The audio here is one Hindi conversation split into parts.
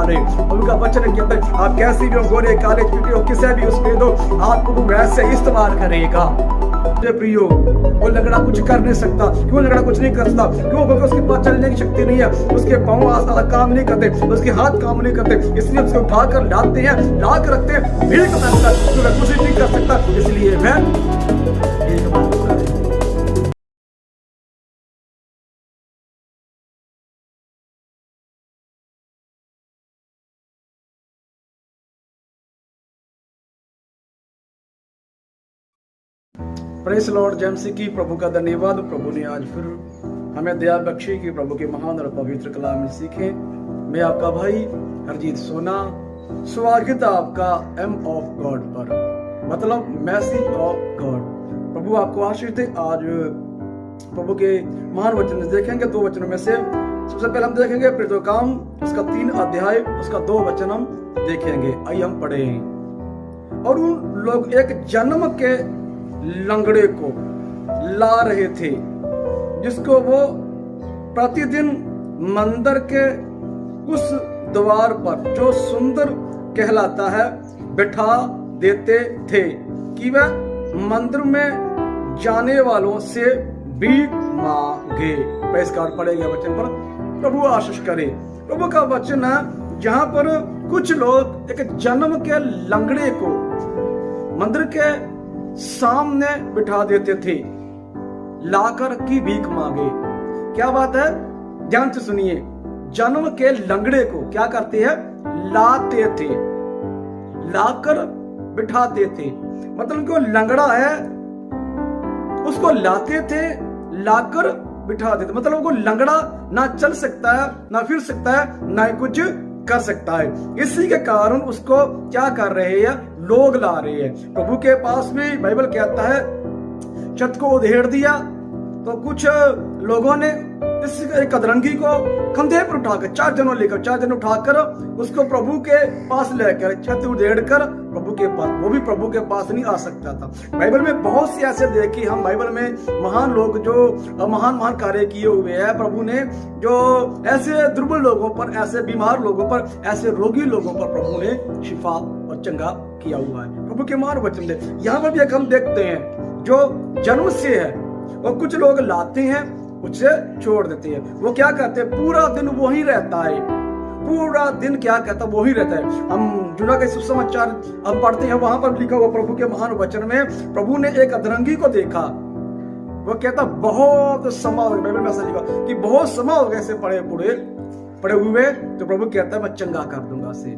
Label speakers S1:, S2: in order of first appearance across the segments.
S1: रहे। प्रभु का वचन के अंदर आप कैसी भी हो, गोरे काले पीटे हो, किसे भी उसमें दो, आपको वो वैसे इस्तेमाल करेगा। प्रियो, वो लंगड़ा कुछ कर नहीं सकता। क्यों लंगड़ा कुछ नहीं कर सकता? क्यों? क्योंकि उसके पास चलने की शक्ति नहीं है, उसके पाँव काम नहीं करते, उसके हाथ काम नहीं करते, इसलिए उसको उठाकर लाते हैं, ला कर रखते हैं, भीड़ का वह कुछ नहीं कर सकता, इसलिए वह एक बात बोला है। प्रेस लॉर्ड जेम्सी की प्रभु का धन्यवाद। प्रभु ने आज फिर हमें दया बख्शी कि प्रभु के महान और पवित्र कलाम में सीखे। मैं आपका भाई हरजीत सोना, स्वागत है आपका एम ऑफ गॉड पर, मतलब मैसेज ऑफ गॉड। प्रभु आपको आशीष दे। आज प्रभु के महान वचन देखेंगे। 2 वचनों में से सबसे पहले हम देखेंगे प्रेरितों के काम उसका 3 अध्याय उसका 2 वचन हम देखेंगे। आइए हम पढ़े। और उन लोग एक जन्म के लंगड़े को ला रहे थे, जिसको वो प्रतिदिन मंदिर के उस द्वार पर जो सुंदर कहलाता है बिठा देते थे, कि वह मंदिर में जाने वालों से भीख मांगे। Praise God. पढ़ेगा वचन पर, प्रभु आशीष करे। प्रभु का वचन है जहां पर कुछ लोग एक जन्म के लंगड़े को मंदिर के सामने बिठा देते थे, लाकर की भीख मांगे। क्या बात है? ध्यान से सुनिए। जन्म के लंगड़े को क्या करते हैं? लाते थे, लाकर बिठाते थे। मतलब जो लंगड़ा है उसको लाते थे, लाकर बिठाते थे। मतलब वो लंगड़ा ना चल सकता है, ना फिर सकता है, ना कुछ कर सकता है। इसी के कारण उसको क्या कर रहे हैं? लोग ला रहे हैं। प्रभु के पास में बाइबल कहता है छत को उधेड़ दिया, तो कुछ लोगों ने इस एक अधरंगी को कंधे पर उठाकर 4 जन उठाकर उसको प्रभु के पास लेकर छत उधेड़ कर प्रभु के पास, वो भी प्रभु के पास नहीं आ सकता था। बाइबल में बहुत सी ऐसे देखी हम, बाइबल में महान लोग जो महान कार्य किए हुए हैं प्रभु ने, जो ऐसे दुर्बल लोगों पर, ऐसे बीमार लोगों पर, ऐसे रोगी लोगों पर प्रभु ने शिफा और चंगा किया हुआ है। प्रभु के महान वचन दे। यहाँ पर भी एक हम देखते हैं जो जन्म से है, और कुछ लोग लाते हैं, उससे छोड़ देते हैं। वो क्या करते हैं? पूरा दिन वही रहता है, पूरा दिन क्या कहता है? वही रहता है। हम जुड़ा के सुसमाचार हम पढ़ते हैं, वहां पर लिखा हुआ प्रभु के महान वचन में, प्रभु ने एक अधरंगी को देखा। वो कहता बहुत समय हो गया, बाइबल में ऐसा लिखा कि बहुत समय हो गया इसे पड़े हुए। तो प्रभु कहता है मैं चंगा कर दूंगा इसे।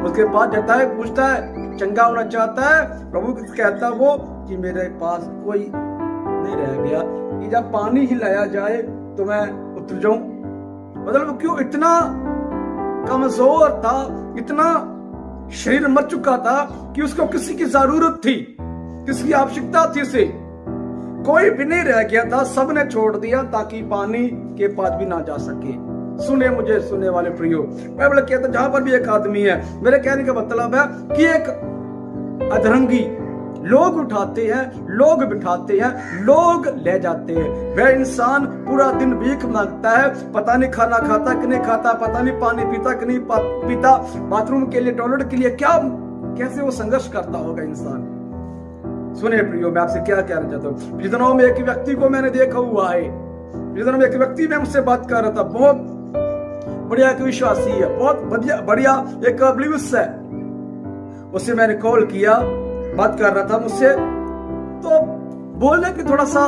S1: उसके पास जाता है, पूछता है, चंगा होना चाहता है? प्रभु कहता है वो कि मेरे पास कोई नहीं रह गया कि जब पानी हिलाया जाए तो मैं उतर जाऊं। मतलब क्यों? इतना कमजोर था, इतना शरीर मर चुका था कि उसको किसी की जरूरत थी, किसी की आवश्यकता थी उसे। कोई भी नहीं रह गया था, सबने छोड़ दिया ताकि पानी के पास भी ना जा सके। सुने मुझे, सुने वाले प्रियो, बाइबल कहता है जहां पर भी एक आदमी है, मेरे कहने का मतलब है कि एक अधरंगी लोग उठाते हैं, लोग बिठाते हैं, लोग ले जाते हैं। वह इंसान पूरा दिन भीख मांगता है, पता नहीं खाना खाता कि नहीं खाता, पता नहीं पानी पीता कि नहीं पीता, बाथरूम के लिए, टॉयलेट के लिए क्या, कैसे वो संघर्ष करता होगा इंसान। सुने प्रियो, मैं आपसे क्या कहना चाहता हूँ। पिछले दिनों में एक व्यक्ति को मैंने देखा हुआ है, पिछले दिनों में एक व्यक्ति में मुझसे बात कर रहा था, बहुत बढ़िया एक विश्वासी है, बहुत बढ़िया एक बिलीवर्स है। उससे मैंने कॉल किया, बात कर रहा था मुझसे, तो बोलने की थोड़ा सा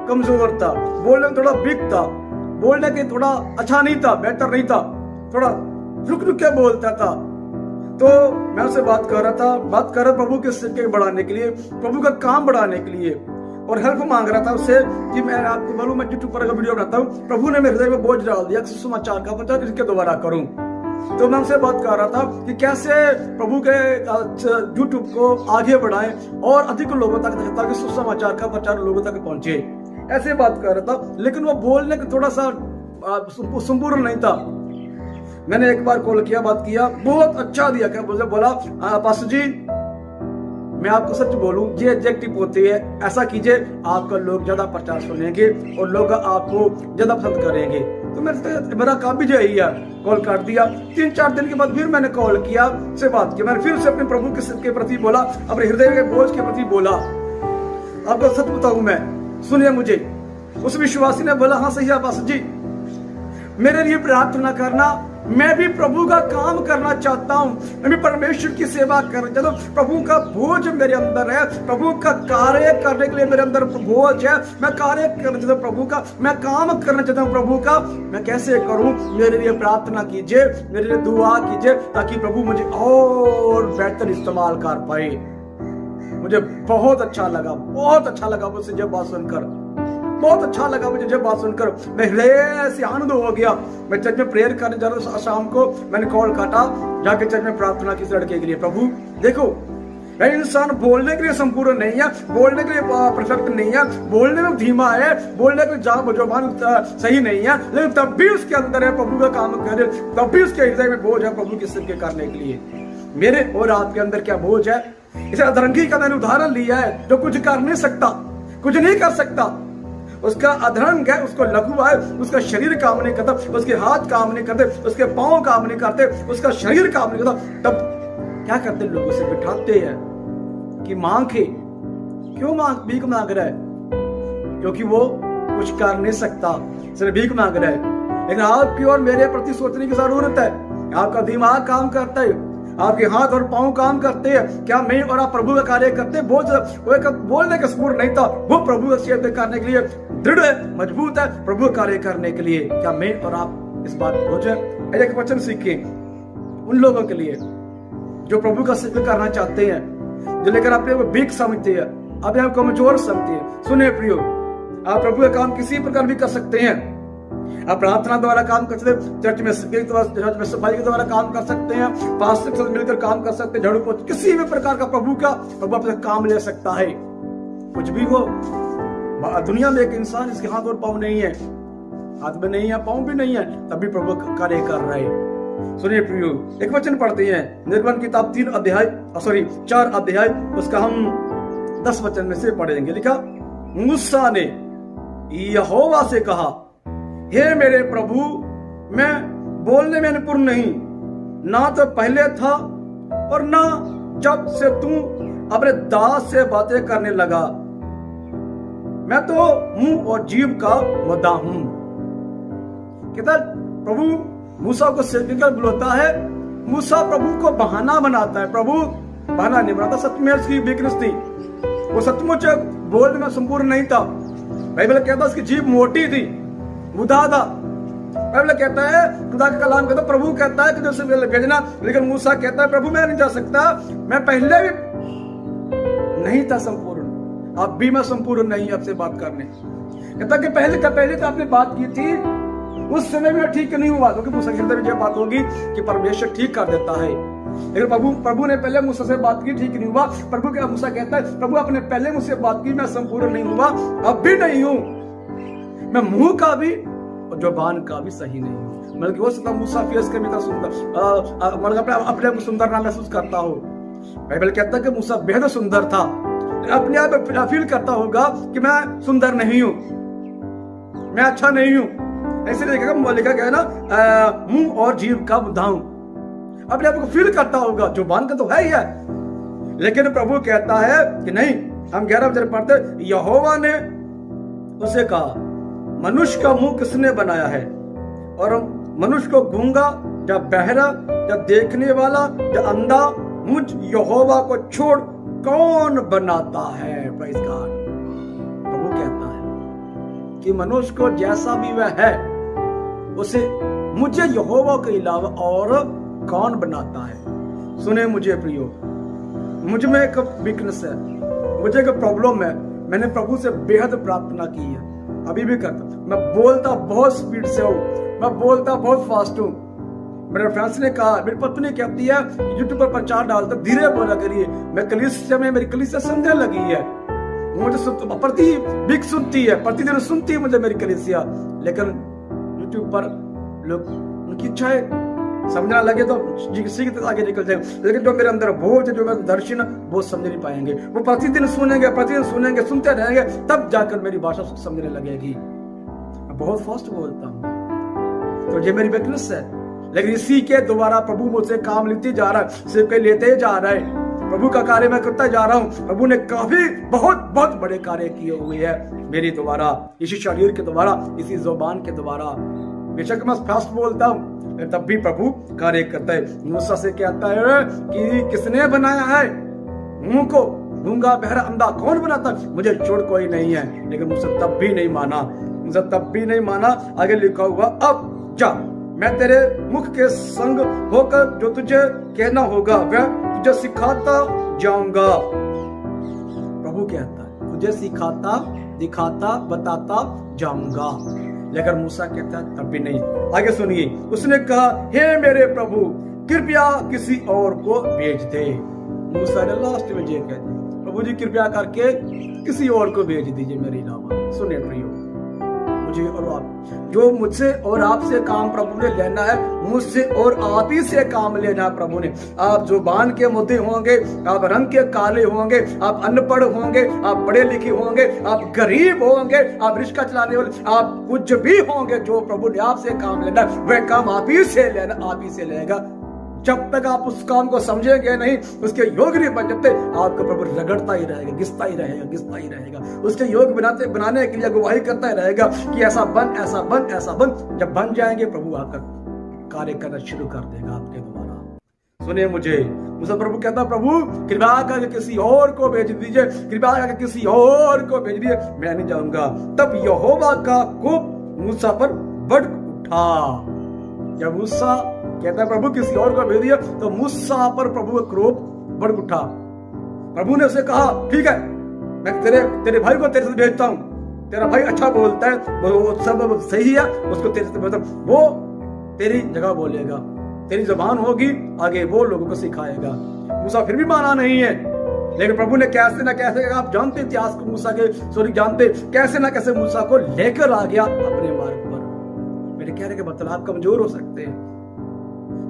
S1: कमजोर था, बोलने में थोड़ा वीक था, बोलने की थोड़ा अच्छा नहीं था, बेहतर नहीं था, थोड़ा रुक रुक के बोलता था। तो मैं उससे बात कर रहा प्रभु के सिक्के बढ़ाने के लिए, प्रभु का काम बढ़ाने के लिए, और हेल्प मांग रहा था उससे कि मैं आपको मालूम मैं यूट्यूब पर वीडियो बनाता हूँ, प्रभु ने मेरे हृदय में बोझ डाल दिया सुसमाचार का प्रचार इसके दोबारा करूं। तो मैं उनसे बात कर रहा था कि कैसे प्रभु के यूट्यूब को आगे बढ़ाएं और अधिक लोगों तक, ताकि सुसमाचार का प्रचार लोगों तक पहुंचे। ऐसे बात कर रहा था, लेकिन वो बोलने का थोड़ा सा संपूर्ण नहीं था। मैंने एक बार कॉल किया, बात किया, बहुत अच्छा दिया। क्या बोला, पास्टर जी मैं आपको सच बोलूं, ये एग्जेक्टिव होती है, ऐसा कीजिए आपका लोग ज्यादा प्रचार सुनेंगे और लोग आपको ज्यादा पसंद करेंगे। तो मेरा काम भी यही है कॉल काट दिया। 3-4 दिन के बाद फिर मैंने कॉल किया, से बात की, मैंने फिर से अपने प्रभु के प्रति बोला, अपने हृदय के बोझ के प्रति बोला। आपको सच बताऊं मैं, सुनिए मुझे। उस विश्वासी ने बोला, हाँ सही है पास्टर जी, मेरे लिए प्रार्थना करना, मैं भी प्रभु का काम करना चाहता हूं, मैं भी परमेश्वर की सेवा कर, चलो प्रभु का बोझ मेरे अंदर है, प्रभु का कार्य करने के लिए मेरे अंदर बोझ है, मैं कार्य करना चाहता हूं प्रभु का, मैं काम करना चाहता हूं प्रभु का, मैं कैसे करूं? मेरे लिए प्रार्थना कीजिए, मेरे लिए दुआ कीजिए, ताकि प्रभु मुझे और बेहतर इस्तेमाल कर पाए। मुझे बहुत अच्छा लगा मुझसे जब बात सुनकर, बहुत अच्छा लगा मुझे जब बात सुनकर, मैं हृदय से आनंद हो गया। मैं चर्च में प्रेयर करने जा रहा था, शाम को मैंने कॉल काटा, जाके चर्च में प्रार्थना की लड़के के लिए। प्रभु देखो, मैं इंसान बोलने के लिए संपूर्ण नहीं है, बोलने के लिए परफेक्ट नहीं है, बोलने में धीमा है, बोलने के जुबान सही नहीं है, लेकिन तब भी उसके अंदर है प्रभु का काम करे, तब भी उसके हृदय में बोझ है प्रभु के सिर के करने के लिए। मेरे और आपके अंदर क्या बोझ है? इसे अधरंगी का मैंने उदाहरण लिया है, जो कुछ कर नहीं सकता, कुछ नहीं कर सकता, उसका अधरंग है, उसको लघु है, उसका शरीर काम नहीं करता, उसके हाथ काम नहीं करते, उसके पांव काम नहीं करते, उसका शरीर काम नहीं करता। तब क्या करते लोग? उसे बिठाते हैं कि मांगे। क्यों भीख मांग रहा है? क्योंकि वो कुछ कर नहीं सकता, सिर्फ भीख मांग रहा है। लेकिन आपकी और मेरे प्रति सोचने की जरूरत है। आपका दिमाग काम करता है, आपके हाथ और पांव काम करते हैं। क्या मैं और आप प्रभु का कार्य करते? बोलने का सबूर नहीं था, वो प्रभु का सेवा करने के लिए दृढ़ है, मजबूत है, प्रभु का कार्य करने के लिए। क्या मैं और आप इस बात को जाए? एक वचन सीखे उन लोगों के लिए जो प्रभु का सेवा करना चाहते हैं, जो लेकर अपने को भीख समझते हैं, अपने आप को कमजोर समझते हैं। सुने प्रियो, आप प्रभु का काम किसी प्रकार भी कर सकते हैं। आप प्रार्थना द्वारा काम कर सकते हैं, चर्च में सफाई के द्वारा काम कर सकते हैं, पास्टर के साथ मिलकर काम कर सकते हैं, झाड़ू पोछा, किसी भी प्रकार का प्रभु अपना काम ले सकता है। कुछ भी हो, दुनिया में एक इंसान इसके हाथ और पाँव नहीं है, हाथ में नहीं है, पाँव भी नहीं है, तभी प्रभु कार्य कर रहा है। सुनिए प्रियो, एक वचन पढ़ते हैं, निर्गमन किताब 4 अध्याय, उसका हम 10 वचन में से पढ़ेंगे। लिखा, मूसा ने यहोवा से कहा, हे मेरे प्रभु, मैं बोलने में निपुण नहीं, ना तो पहले था और ना जब से तू अपने दास से बातें करने लगा। मैं तो मुंह और जीभ का मुद्दा हूं। कहता प्रभु मूसा को सेवकर बुलाता है, मूसा प्रभु को बहाना बनाता है। प्रभु बहाना नहीं बनाता, सच में उसकी वीकनेस थी, वो सचमुच बोलने में संपूर्ण नहीं था। बाइबल कहता उसकी जीभ मोटी थी, मुद्दा था। बाइबल कहता है, खुदा का कलाम कहता, प्रभु कहता है कि जैसे भेजना, लेकिन मूसा कहता है प्रभु मैं नहीं जा सकता, मैं पहले भी नहीं था संपूर्ण, अब भी मैं संपूर्ण नहीं आपसे बात करने। कहता कि पहले तो आपने बात की थी, उस समय में ठीक नहीं हुआ, क्योंकि मूसा के हृदय में बात होगी कि परमेश्वर ठीक कर देता है। लेकिन प्रभु ने पहले मूसा से बात की, ठीक नहीं हुआ। प्रभु का मूसा कहता है, प्रभु आपने पहले मुझसे बात की, मैं संपूर्ण नहीं हुआ, अब भी नहीं हूं, मैं मुंह का भी और जुबान का भी सही नहीं हूं। मतलब हो सकता मूसा फेस के भी सुंदर, मतलब अपने को सुंदर ना महसूस करता हो। बाइबल कहता है कि मूसा बेहद सुंदर था, अपने आप फील करता होगा कि मैं सुंदर नहीं हूं, मैं अच्छा नहीं हूं। ऐसे लिखा गया ना, मुंह और जीभ का मुद्दा हूं, अपने आप को फील करता होगा, जुबान का तो है ही है। लेकिन प्रभु कहता है कि नहीं। हम 11 वचन पढ़ते, यहोवा ने उसे कहा, मनुष्य का मुंह किसने बनाया है, और मनुष्य को गूंगा या बहरा या देखने वाला या अंधा मुझ यहोवा को छोड़ कौन बनाता है? Praise God. प्रभु कहता है कि मनुष्य को जैसा भी वह है, उसे मुझे यहोवा के अलावा और कौन बनाता है? सुने मुझे प्रियो, मुझ में एक वीकनेस है, मुझे एक प्रॉब्लम है। मैंने प्रभु से बेहद प्रार्थना की है, अभी भी करता। मैं बोलता बहुत स्पीड से हूँ, मैं बोलता बहुत फास्ट हूँ। मेरे फ्रेंड्स ने कहा, मेरी पत्नी कहती है यूट्यूब पर प्रचार डालता, धीरे बोला करिए। मैं कलीसिया में, मेरी कलीसिया समझने लगी है, मुझे प्रति वीक सुनती है, प्रतिदिन सुनती है मुझे मेरी कलीसिया। लेकिन यूट्यूब पर लोग, उनकी इच्छा है समझना लगे तो किसी के आगे निकल जाए, लेकिन जो मेरे अंदर बोझ, जो मेरे दर्शन, वो समझ नहीं पाएंगे। वो प्रतिदिन सुनेंगे, सुनते रहेंगे, तब जाकर मेरी भाषा समझने लगेगी। मैं बहुत फास्ट बोलता हूँ, तो ये मेरी वीकनेस है। लेकिन इसी के द्वारा प्रभु मुझसे काम लेते जा रहा है, सिर्फ लेते जा रहा है। प्रभु का कार्य मैं करता जा रहा हूँ। प्रभु ने काफी बहुत बहुत बड़े कार्य किए हुए हैं मेरे द्वारा, इसी शरीर के द्वारा, इसी जुबान के द्वारा। बेशक मैं फास्ट बोलता हूँ तब भी प्रभु कार्य करता है। मूसा से कहता है कि किसने बनाया है मुंह को, गूंगा बहरा अंधा कौन बनाता, मुझे छोड़ कोई नहीं है। लेकिन मुझसे तब भी नहीं माना, मुझे तब भी नहीं माना। आगे लिखा हुआ, अब जा, मैं तेरे मुख के संग होकर जो तुझे कहना होगा वह तुझे सिखाता जाऊंगा। प्रभु कहता है तुझे सिखाता, दिखाता, बताता जाऊंगा। लेकिन मूसा कहता है तब भी नहीं। आगे सुनिए, उसने कहा, हे मेरे प्रभु कृपया किसी और को भेज दे। मूसा ने लास्ट में ये कह दिया, प्रभु जी कृपया करके किसी और को भेज दीजिए मेरे अलावा। सुनिए प्रियो, मुझे और आप, जो मुझसे और आपसे काम प्रभु ने लेना है, मुझसे और आप ही से काम लेना है प्रभु ने। आप जुबान के मुद्दे होंगे, आप रंग के काले होंगे, आप अनपढ़ होंगे, आप पढ़े लिखे होंगे, आप गरीब होंगे, आप रिक्शा चलाने वाले, आप कुछ भी होंगे, जो प्रभु ने आपसे काम लेना है वह काम आप ही से लेना, आप ही से लेगा। जब तक आप उस काम को समझेंगे नहीं, उसके योग नहीं बन जाते, आपका प्रभु रगड़ता ही रहेगा, घिसता ही रहेगा, घिसता ही रहेगा। उसके योग बनाने के लिए अगुवाही करता ही रहेगा कि ऐसा बन, ऐसा बन, ऐसा बन। जब बन जाएंगे प्रभु आपका कार्य करना शुरू कर देगा आपके द्वारा। सुनिए मुझे प्रभु कहता, प्रभु कृपया करके किसी और को भेज दीजिए, कृपया करके किसी और को भेज दीजिए, मैं नहीं जाऊंगा। तब यहोवा का कोप मूसा पर बढ़ उठा। जब मूसा कहता है प्रभु किसी और को भेज दिया, तो मूसा पर प्रभु का क्रोध बढ़ उठा। प्रभु ने उसे कहा, ठीक है, मैं तेरे भाई को तेरे से भेजता हूं, तेरा भाई अच्छा बोलता है, वो सब सही है, उसको तेरे से भेजता हूं, वो तेरी जगह बोलेगा, तेरी जुबान होगी, आगे वो लोगों को सिखाएगा। मूसा फिर भी माना नहीं है, लेकिन प्रभु ने कैसे ना कैसे, आप जानते इतिहास को, मूसा के जानते, कैसे ना कैसे मूसा को लेकर आ गया अपने मार्ग पर। मेरे कहने के मतलब आप कमजोर हो सकते हैं,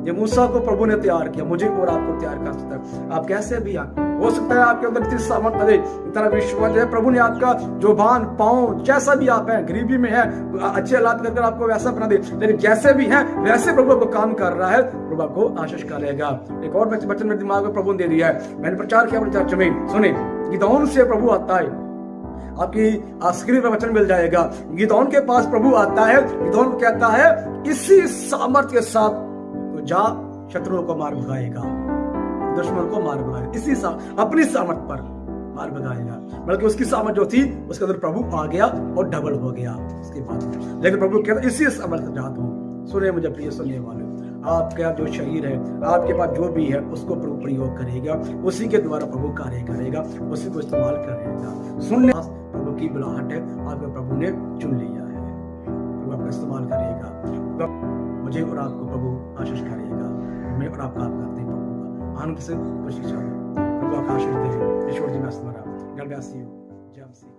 S1: ये मूसा को प्रभु ने तैयार किया, मुझे और आपको तैयार कर सकता है। आप कैसे भी हो सकता है आपके अंदर इतनी सामर्थ्य है, इतना विश्वास है, प्रभु ने आपका जुबान, पांव, जैसा भी आप हैं, गरीबी में है, अच्छे हालात करके आपको वैसा बना दे, लेकिन जैसे भी हैं वैसे प्रभु आपको काम कर रहा है, प्रभु आपको आशीष करेगा। एक और वचन मेरे दिमाग में प्रभु ने दे दिया है, मैंने प्रचार किया अपने चर्च में। सुने, गिदोन से प्रभु आता है, आपकी स्क्रीन पर वचन मिल जाएगा। गिदोन के पास प्रभु आता है, गिदोन कहता है इसी सामर्थ्य के साथ जा शत्रुओं को मार भगाएगा, दुश्मन को मार भगाएगा, इसी अपनी सामर्थ पर मार भगाएगा। बल्कि उसकी सामर्थ जो थी उसके अंदर प्रभु आ गया और डबल हो गया उसके बाद। लेकिन प्रभु कहता इसी सामर्थ जात हूं। सुने मुझे प्रिय सुनने वाले, आपका जो शरीर है, आपके पास जो भी है, उसको प्रभु प्रयोग करेगा, उसी के द्वारा प्रभु कार्य करेगा, उसी को इस्तेमाल करेगा। सुनने प्रभु की बुलाहट है, आपका प्रभु ने चुन लिया है, प्रभु आपका इस्तेमाल करेगा। मुझे और आपको प्रभु आशीष करेगा, मैं और आपका करते हैं प्रभु का आनंद से खुशी प्रभु आपका आशीष दे। ईश्वर जी मैं स्मरण, गॉड ब्लेस यू। जय मसीह।